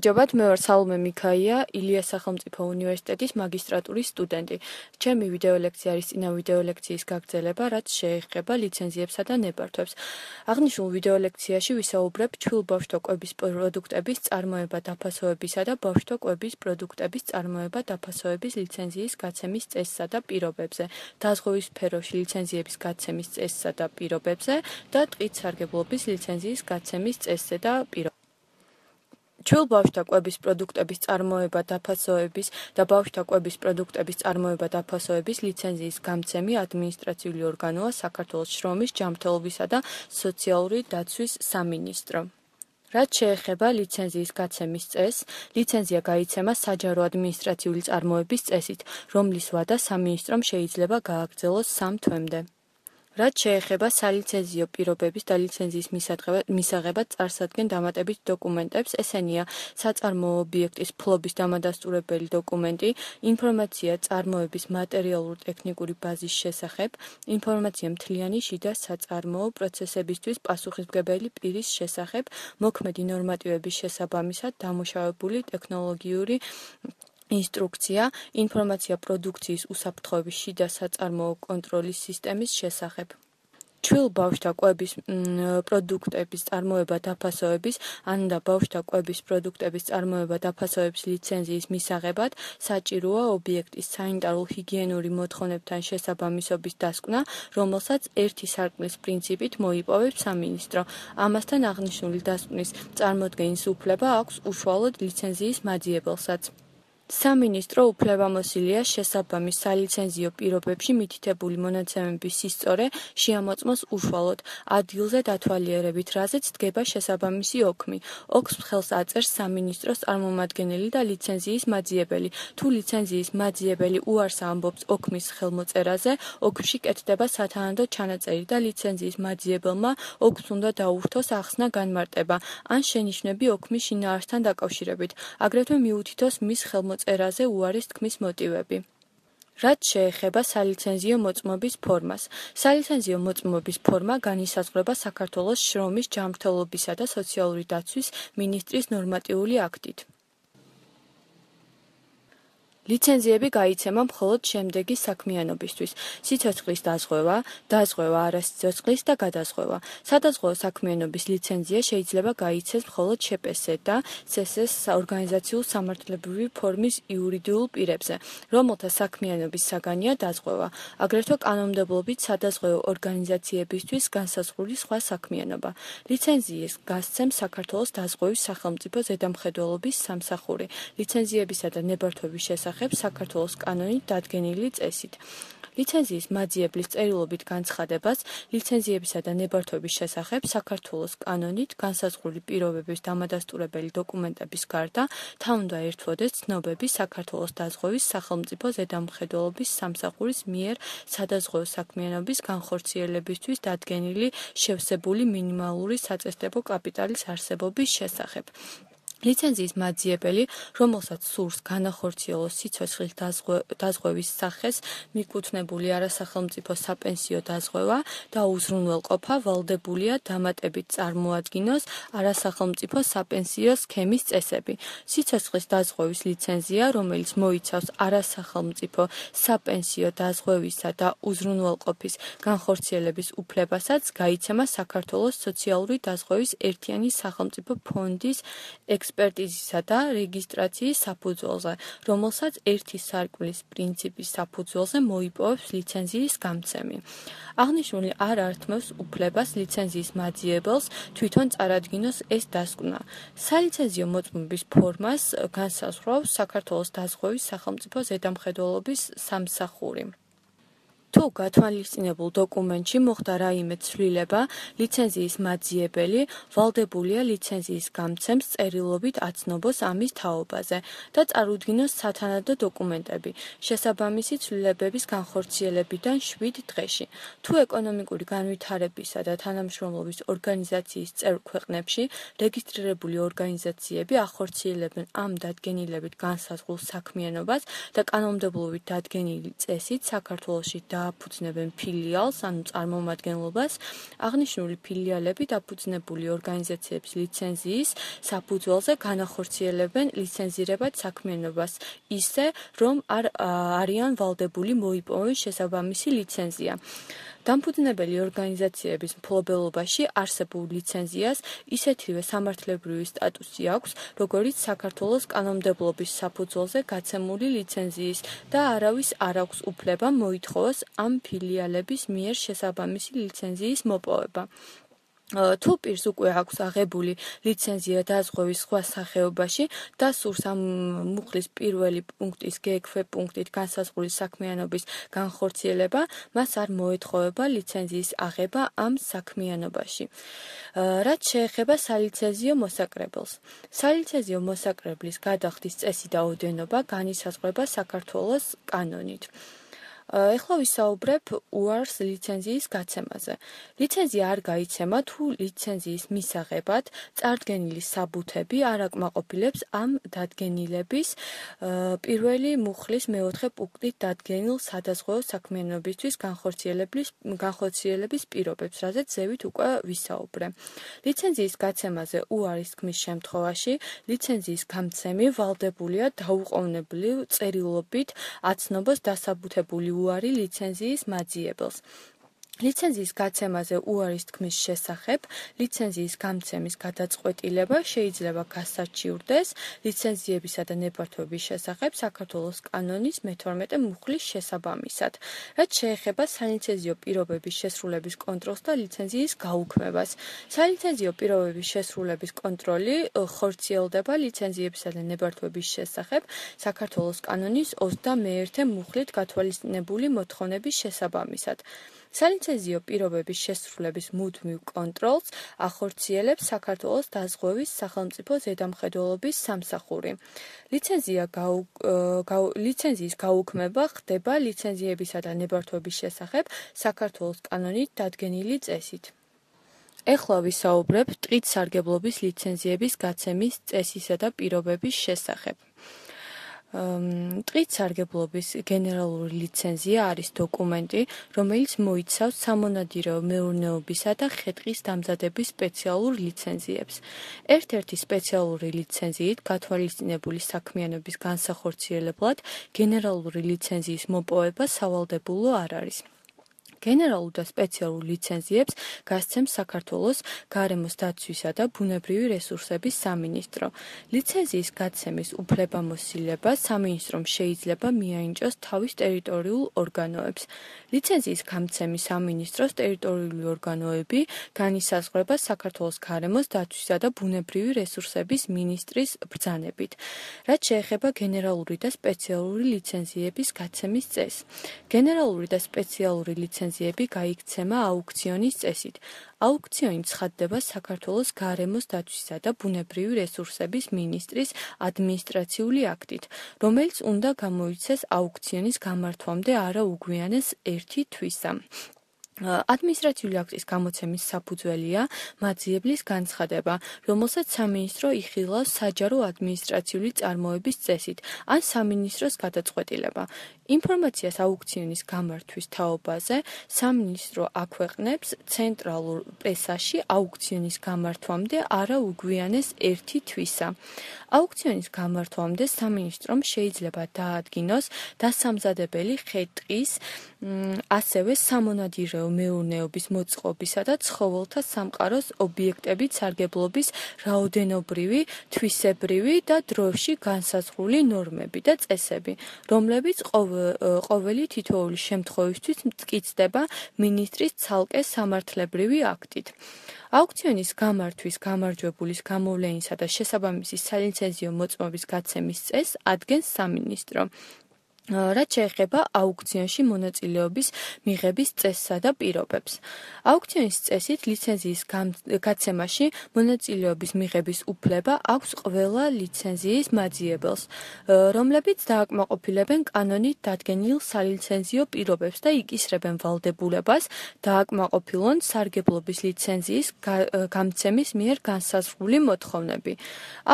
ჯობათ, მე ვარ სალომე მიქაია, ილიას სახელმწიფო უნივერსიტეტის მაგისტრატურის სტუდენტი. ჩემი ვიდეო ლექცია არის წინა ვიდეო ლექციის გაგრძელება, რაც შეეხება ლიცენზიებსა და ნებართვებს. აღნიშნულ ვიდეო ლექციაში ვისაუბრებ ჩვილ-ბავშვთა კვების პროდუქტების წარმოება, დაფასოებისა და ბავშვთა კვების პროდუქტების წარმოება, დაფასოების ლიცენზიის გაცემის წესსა და პირობებზე, დაზღვევის სფეროში ლიცენზიების გაცემის წესსა და პირობებზე და ტყით სარგებლობის ლიცენზიის გაცემის წესზე და პირობებზე. ჩვილ-ბავშვთა კვების პროდუქტების წარმოება, დაფასოების და ბავშვთა კვების პროდუქტების წარმოება, დაფასოების ლიცენზიის გამცემი ადმინისტრაციული ორგანოა საქართველოს შრომის, ჯანმრთელობისა და სოციალური დაცვის სამინისტრო. რაც შეეხება ლიცენზიის გაცემის წესს, ლიცენზია გაიცემა საჯარო ადმინისტრაციული წარმოების წესით, რომლის ვადა სამინისტრომ შეიძლება გააგრძელოს 3 თვემდე. რაც შეეხება სალიცენზიო პირობების და ლიცენზიის მისაღებად წარსადგენ დამატებით დოკუმენტებს, ესენია საწარმოო ობიექტის ფლობის დამადასტურებელი დოკუმენტი, ინფორმაცია წარმოების მატერიალურ-ტექნიკური ბაზის შესახებ, ინფორმაცია მთლიანი შიდა საწარმოო პროცესებისთვის პასუხისმგებელი პირის შესახებ, მოქმედი ნორმატივების შესაბამისად დამუშავებული ტექნოლოგიური ინსტრუქცია, ინფორმაცია პროდუქციის უსაფრთხოების შიდა საწარმოო კონტროლის სისტემის შესახებ. ჩვილ-ბავშვთა კვების პროდუქტების წარმოება, დაფასოების და ბავშვთა კვების პროდუქტების წარმოება, დაფასოების ლიცენზიის მისაღებად საჭიროა ობიექტის სანიტარულ-ჰიგიენური მოთხოვნებთან შესაბამისობის დასკვნა, რომელსაც ერთი სარკმლის პრინციპით მოიპოვებს სამინისტრო. ამასთან აღნიშნული დასკვნის წარმოდგენის უფლება აქვს უშუალოდ ლიცენზიის მაძიებელსაც. სამინისტრო უფლებამოსილია შესაბამის სალიცენზიო პირობებში მითითებული მონაცემების სისწორე შეამოწმოს უშუალოდ ადგილზე დათვალიერებით, რაზეც დგება შესაბამისი ოქმი. ოქმს ხელს აწერს სამინისტროს წარმომადგენელი და ლიცენზიის მაძიებელი. თუ ლიცენზიის მაძიებელი უარს ამბობს ოქმის ხელმოწერაზე, ოქმში კეთდება სათანადო ჩანაწერი და ლიცენზიის მაძიებელმა ოქმს უნდა დაუხტოს ახსნა განმარტება ან შენიშვნები ოქმის შინაარსთან დაკავშირებით. აგრეთვე მიუთითოს მის ხელმოწერაზე უარის თქმის მოტივები. რაც შეეხება სალიცენზიო მოწმობის ფორმას. სალიცენზიო მოწმობის ფორმა განისაზღვრება საქართველოს შრომის, ჯანმრთელობისა და სოციალური დაცვის მინისტრის ნორმატიული აქტით. ლიცენზიები გაიცემა მხოლოდ შემდეგი საქმიანობისთვის: სიცოცხლის დაზღვევა, დაზღვევა არასიცოცხლის და გადაზღვევა. სადაზღვეო საქმიანობის ლიცენზია შეიძლება გაიცეს მხოლოდ შპს და სსს ორგანიზაციულ-სამართლებრივი ფორმის იურიდიულ პირებზე, რომელთა საქმიანობის საგანია დაზღვევა. აგრეთვე კანონმდებლობით სადაზღვეო ორგანიზაციებისთვის განსაზღვრული სხვა საქმიანობა. ლიცენზიის გასცემს საქართველოს დაზღვევის სახელმწიფო ზედამხედველობის სამსახური. ლიცენზიებისა და ნებართვების შესახებ საქართველოს კანონით დადგენილი წესით. ლიცენზიის მაძიებლის წერილობით განცხადებას ლიცენზიებისა და ნებართვების შესახებ საქართველოს კანონით განსაზღვრული პირობების დამადასტურებელი დოკუმენტების გარდა თან უნდა ერთვოდეს ცნობები საქართველოს დაზღვევის სახელმწიფო ზედამხედველობის სამსახურის მიერ სადაზღვეო საქმიანობის განხორციელებისთვის დადგენილი შევსებული მინიმალური საწესდებო კაპიტალის არსებობის შესახებ. ლიცენზიის მაძიებელი, რომელსაც სურს განახორციელოს სიცოცხლის დაზღვევის სახეს მიკუთვნებული არასახელმწიფო საპენსიო დაზღვევა და უზრუნველყოფა, ვალდებულია დამატებით წარმოადგინოს არასახელმწიფო საპენსიო სქემის წესები. სიცოცხლის დაზღვევის ლიცენზია, რომელიც მოიცავს არასახელმწიფო საპენსიო დაზღვევისა და უზრუნველყოფის განხორციელების უფლებასაც, გაიცემა საქართველოს სოციალური დაზღვევის ერთიანი სახელმწიფო ფონდის ექსპერტიზისა და რეგისტრაციის საფუძველზე, რომელსაც ერთი სარკმლის პრინციპის საფუძველზე მოიპოვებს ლიცენზიის გამცემი. აღნიშნული არ ართმევს უფლებას ლიცენზიის მაძიებელს თვითონ წარადგინოს ეს დასკვნა. სალიცენზიო მოწმობის ფორმას განსაზღვრავს საქართველოს დაზღვევის სახელმწიფო ზედამხედველობის სამსახური. თუ გათვალისწინებულ დოკუმენტში მოხდა რაიმე ცვლილება, ლიცენზიის მაძიებელი ვალდებულია ლიცენზიის გამცემს წერილობით აცნობოს ამის თაობაზე და წარუდგინოს სათანადო დოკუმენტები შესაბამისი ცვლილებების განხორციელებიდან 7 დღეში. თუ ეკონომიკური განვითარებისა და თანამშრომლობის ორგანიზაციის წევრ ქვეყნებში რეგისტრირებული ორგანიზაციები ახორციელებენ ამ დადგენილებით განსაზღვრულ საქმიანობას და კანონმდებლობით დადგენილი წესით საქართველოში დააფუძნებენ ფილიალს, ანუ წარმომადგენლობას. აღნიშნული ფილიალები დაფუძნებული ორგანიზაციების ლიცენზიის საფუძველზე განახორციელებენ ლიცენზირებად საქმიანობას ისე, რომ არ არიან ვალდებული მოიპოვონ შესაბამისი ლიცენზია. დამფუძნებელი ორგანიზაციების მფლობელობაში არსებულ ლიცენზიას ისეთივე სამართლებრივი სტატუსი აქვს, როგორიც საქართველოს კანონმდებლობის საფუძველზე გაცემული ლიცენზიის და არავის არ აქვს უფლება მოითხოვოს ამ ფილიალების მიერ შესაბამისი ლიცენზიის მოპოვება. თუ პირს უკვე აქვს აღებული ლიცენზია დაზღვევის სხვა სახეობაში და სურს ამ მუხლის პირველი პუნქტის გექვე პუნქტით განსაზღვრული საქმიანობის განხორციელება, მას არ მოეთხოვება ლიცენზიის აღება ამ საქმიანობაში. რაც შეეხება სალიცენზიო მოსაკრებელს. სალიცენზიო მოსაკრებლის გადახდის წესი და ოდენობა განისაზღვრება საქართველოს კანონით. ეხლა ვისაუბრებ უარს ლიცენზიის გაცემაზე. ლიცენზია არ გაიცემა, თუ ლიცენზიის მისაღებად წარდგენილი საბუთები არ აკმაყოფილებს ამ დადგენილების პირველი მუხლის მეოთხე პუნქტით დადგენილ სადაზღვეო საქმიანობისთვის განხორციელების პირობებს, რაზეც ზევით უკვე ვისაუბრე. ლიცენზიის გაცემაზე უარის თქმის შემთხვევაში ლიცენზიის გამცემი ვალდებულია დაუყოვნებლივ წერილობით აცნობს დასაბუთებული უარი ლიცენზიის მაძიებელს. ლიცენზიის გაცემაზე უარის თქმის შესახებ ლიცენზიის გამცემის გადაწყვეტილება შეიძლება გასაჩივრდეს ლიცენზიებისა და ნებართვების შესახებ საქართველოს კანონის მე-12 მუხლის შესაბამისად. რაც შეეხება სალიცენზიო პირობების შესრულების კონტროლს და ლიცენზიის გაუქმებას. სალიცენზიო პირობების შესრულების კონტროლი ხორციელდება ლიცენზიებისა და ნებართვების შესახებ საქართველოს კანონის 21 მუხლით გათვალისწინებული მოთხოვნების შესაბამისად. სალიცენზიო პირობების შესრულების მუდმივ კონტროლს ახორციელებს საქართველოს დაზღვევის სახელმწიფო ზედამხედველობის სამსახური. ლიცენზიის გაუქმება ხდება ლიცენზიებისა და ნებართვების შესახებ საქართველოს კანონით დადგენილი წესით. ეხლა ვისაუბრებ ტყით სარგებლობის ლიცენზიების გაცემის წესისა და პირობების შესახებ. ტყით სარგებლობის გენერალური ლიცენზია არის დოკუმენტი, რომელიც მოიცავს სამონადირეო მეურნეობისა და ხე-ტყის დამზადების სპეციალურ ლიცენზიებს. ერთ-ერთი სპეციალური ლიცენზიით გათვალისწინებული საქმიანობის განსახორციელებლად გენერალური ლიცენზიის მოპოვება სავალდებულო არ არის. გენერალურ და სპეციალურ ლიცენზიებს გასცემს საქართველოს გარემოს დაცვისა და ბუნებრივი რესურსების სამინისტრო. ლიცენზიის გაცემის უფლებამოსილება სამინისტრომ შეიძლება მიაინჭოს თავის ტერიტორიულ ორგანოებს. ლიცენზიის გამცემის სამინისტროს ტერიტორიული ორგანოები განისაზღვრება საქართველოს გარემოს დაცვისა და ბუნებრივი რესურსების მინისტრის ბრძანებით. რაც შეეხება გენერალური და სპეციალური ლიცენზიების გაცემის წესს. გენერალური და სპეციალური ლიცენზიები გაიქცემა აუქციონის წესით. აუქციონი ცხადდება საქართველოს გარემოს დაცვისა და ბუნებრივი რესურსების მინისტრის ადმინისტრაციული აქტით, რომელიც უნდა გამოიცეს აუქციონის გამართვამდე არა უგვიანეს 1 თვისა. ადმინისტრაციული აქტის გამოცემის საფუძველია მაძიებლის განცხადება, რომელსაც სამინისტრო იხილავს საჯარო ადმინისტრაციული წარმოების წესით ან სამინისტროს გადაწყვეტილება. ინფორმაციას აუქციონის გამართვის თაობაზე სამინისტრო აქვეყნებს ცენტრალურ პრესაში აუქციონის გამართვამდე არა უგვიანეს 1 თვისა. აუქციონის გამართვამდე სამინისტრომ შეიძლება დაადგინოს დასამზადებელი ხე-ტყის, ასევე სამონადირეო მეურნეობის მოწყობისა და ცხოველთა სამყაროს ობიექტებით სარგებლობის რაოდენობრივი, თვისებრივი და დროში განსაზღვრული ნორმები და წესები, რომლებიც ყოველი თითოეული შემთხვევისთვის მტკიცდება მინისტრის ცალკე სამართლებრივი აქტით. აუქციონის გამართვის გამარჯვებულის გამოვლენისა და შესაბამისი სალიცენზიო მოწმობის გაცემის წესს ადგენს სამინისტრო. რაც შეეხება აუქციონში მონაწილეობის მიღების წესსა და პირობებს. აუქციონის წესით ლიცენზიის გაცემაში მონაწილეობის მიღების უფლება აქვს ყველა ლიცენზიის მაძიებელს, რომლებიც დააკმაყოფილებენ კანონით დადგენილ სალიცენზიო პირობებს და იკისრებენ ვალდებულებას დააკმაყოფილონ სარგებლობის ლიცენზიის გამცემის მიერ განსაზღვრული მოთხოვნები.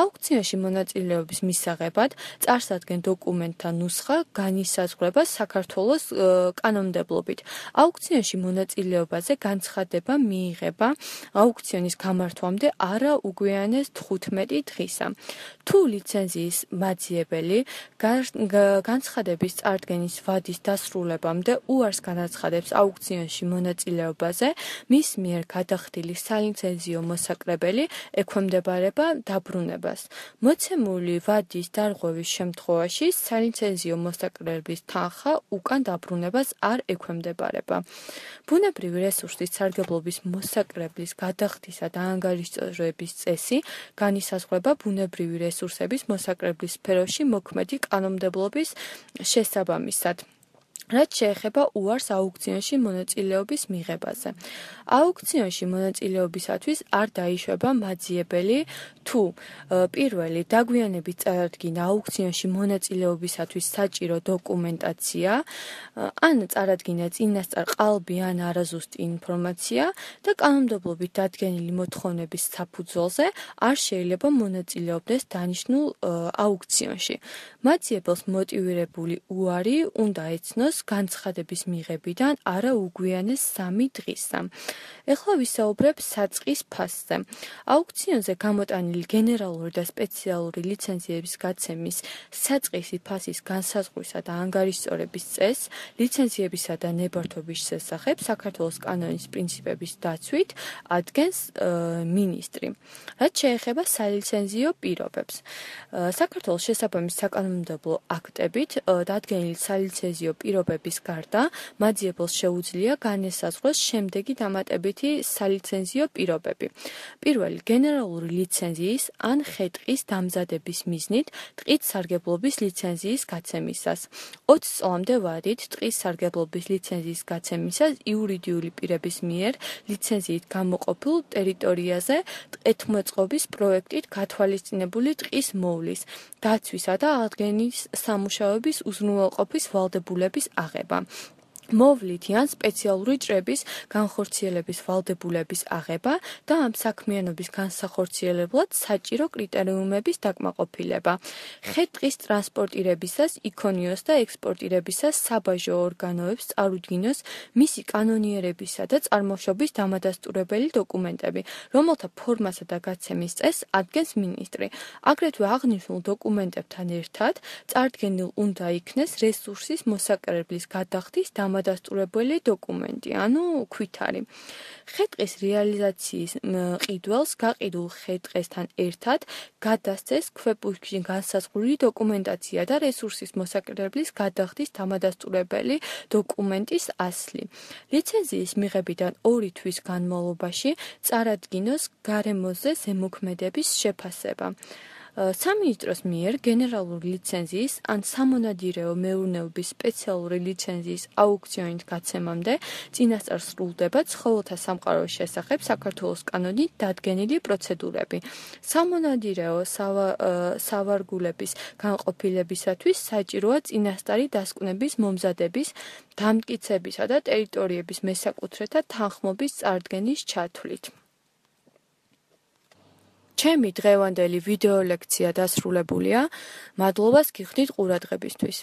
აუქციონში მონაწილეობის მისაღებად წარსადგენ დოკუმენტთა ნუსხა განისაზღვრება საქართველოს კანონმდებლობით. აუქციონში მონაწილეობაზე განცხადება მიიღება აუქციონის გამართვამდე არა უგვიანეს 15 დღისა. თუ ლიცენზიის მაძიებელი განცხადების წარდგენის ვადის დასრულებამდე უარს განაცხადებს აუქციონში მონაწილეობაზე, მის მიერ გადახდილი სალიცენზიო მოსაკრებელი ექვემდებარება დაბრუნებას. მოცემული ვადის დარღვევის შემთხვევაში სალიცენზიო მოსაკრების თანხა უკან დაბრუნებას არ ექვემდებარება. ბუნებრივი რესურსის სარგებლობის მოსაკრებლის გადახდისა და ანგარიშწორების წესი განისაზღვრება ბუნებრივი რესურსების მოსაკრებლის სფეროში მოქმედი კანონმდებლობის შესაბამისად. რაც შეეხება უარს აუქციონში მონაწილეობის მიღებაზე. აუქციონში მონაწილეობისათვის არ დაიშვება მაძიებელი, თუ პირველი დაგვიანებით წარადგინა აუქციონში მონაწილეობისათვის საჭირო დოკუმენტაცია, ან წარადგინა წინასწარ ყალბი ან არაზუსტი ინფორმაცია და კანონმდებლობით დადგენილი მოთხოვნების საფუძველზე არ შეიძლება მონაწილეობდეს დანიშნულ აუქციონში. მაძიებელს მოტივირებული უარი უნდა ეცნოს განცხადების მიღებიდან არა უგვიანეს 3 დღისა. ეხლა ვისაუბრებ საწყის ფასზე. აუქციონზე გამოტანილი გენერალური და სპეციალური ლიცენზიების გაცემის საწყისი ფასის განსაზღვრისა და ანგარიშწორების წესს, ლიცენზიებისა და ნებართვების შესახებ საქართველოს კანონის პრინციპების დაცვით ადგენს მინისტრი. რაც შეეხება სალიცენზიო პირობებს. საქართველოს შესაბამის საკანონმდებლო აქტებით დადგენილი სალიცენზიო პირობების გარდა, მაძიებელს შეუძლია განესაზღვროს შემდეგი დამატებითი სალიცენზიო პირობები. პირველი, გენერალური ლიცენზიის ან ხე-ტყის დამზადების მიზნით ტყით სარგებლობის ლიცენზიის გაცემისას. 20 წლამდე ვადით ტყის სარგებლობის ლიცენზიის გაცემისას იურიდიული პირების მიერ ლიცენზიით გამოყოფილ ტერიტორიაზე ტყეთმოწყობის პროექტით გათვალისწინებული ტყის მოვლის, დაცვისა და აღდგენის სამუშაოების უზრუნველყოფის ვალდებულების აღება. მოვლითი ან სპეციალური ჭრების განხორციელების ვალდებულების აღება და ამ საქმიანობის განსახორციელებლად საჭირო კრიტერიუმების დაკმაყოფილება. ხე-ტყის ტრანსპორტირებისას იქონიოს და ექსპორტირებისას საბაჟო ორგანოებს წარუდგინოს მისი კანონიერებისა და წარმოშობის დამადასტურებელი დოკუმენტები, რომელთა ფორმასა და გაცემის წესს ადგენს მინისტრი. აგრეთვე აღნიშნულ დოკუმენტებთან ერთად წარდგენილ უნდა იქნეს რესურსის მოსაკრებლის გადახდის დამადასტურებელი დოკუმენტი, ანუ ქვითარი. ხე-ტყის რეალიზაციის ყიდველს გაყიდულ ხე-ტყესთან ერთად გადასცეს ქვეპუთში განსაზღვრული დოკუმენტაცია და რესურსის მოსაკრებლის გადახდის დამადასტურებელი დოკუმენტის ასლი. ლიცენზიის მიღებიდან 2 თვის განმავლობაში წარადგინოს გარემოზე ზემოქმედების შეფასება. სამინისტროს მიერ გენერალური ლიცენზიის ან სამონადირეო მეურნეობის სპეციალური ლიცენზიის აუქციონით გაცემამდე წინასწარ სრულდება ცხოველთა სამყაროს შესახებ საქართველოს კანონით დადგენილი პროცედურები. სამონადირეო სავარგულების განყოფილებისათვის საჭიროა წინასწარი დასკვნების მომზადების, დამტკიცებისა და ტერიტორიების მესაკუთრეთა თანხმობის წარდგენის ჩათვლით. ჩემი დღევანდელი ვიდეო ლექცია დასრულებულია. მადლობას გიხდით ყურადღებისთვის.